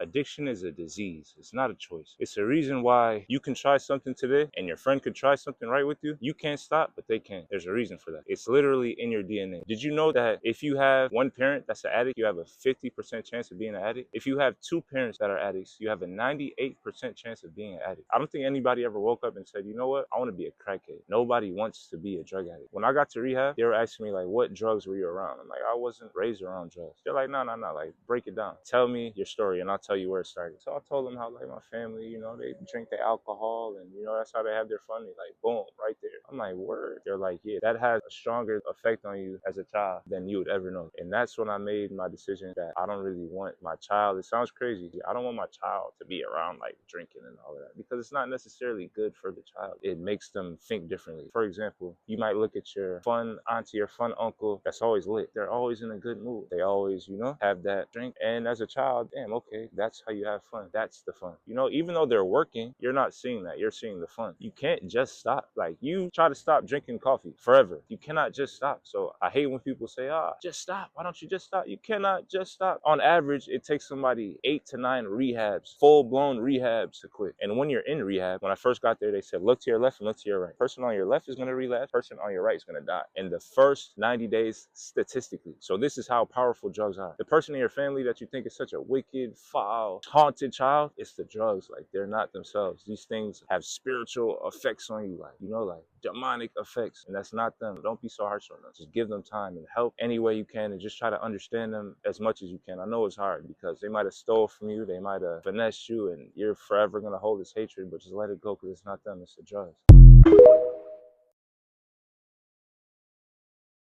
Addiction is a disease. It's not a choice. It's a reason why you can try something today and your friend could try something right with you. You can't stop, but they can. There's a reason for that. It's literally in your DNA. Did you know that if you have one parent that's an addict, you have a 50% chance of being an addict? If you have two parents that are addicts, you have a 98% chance of being an addict. I don't think anybody ever woke up and said, you know what, I want to be a crackhead. Nobody wants to be a drug addict. When I got to rehab, they were asking me like, what drugs were you around? I'm like, I wasn't raised around drugs. They're like, no, like break it down. Tell me your story and I'll tell you where it started. So I told them how like my family, they drink the alcohol and that's how they have their fun. They like, boom, right there. I'm like, word. They're like, yeah, that has a stronger effect on you as a child than you would ever know. And that's when I made my decision that I don't really want my child. It sounds crazy. I don't want my child to be around like drinking and all of that because it's not necessarily good for the child. It makes them think differently. For example, you might look at your fun auntie or fun uncle that's always lit. They're always in a good mood. They always, have that drink. And as a child, damn, okay, that's how you have fun. That's the fun. Even though they're working, you're not seeing that. You're seeing the fun. You can't just stop. Like you try to stop drinking coffee forever. You cannot just stop. So I hate when people say, just stop. Why don't you just stop? You cannot just stop. On average, it takes somebody 8 to 9 rehabs, full-blown rehabs to quit. And when you're in rehab, when I first got there, they said, look to your left and look to your right. Person on your left is going to relapse. Person on your right is going to die in the first 90 days statistically. So this is how powerful drugs are. The person in your family that you think is such a wicked, foul, haunted child, it's the drugs. Like they're not themselves. These things have spiritual effects on you, like demonic effects, and that's not them. Don't be so harsh on them. Just give them time and help any way you can and just try to understand them as much as you can. I know it's hard because they might have stole from you, they might have finessed you, and you're forever going to hold this hatred, but just let it go because it's not them, it's the drugs.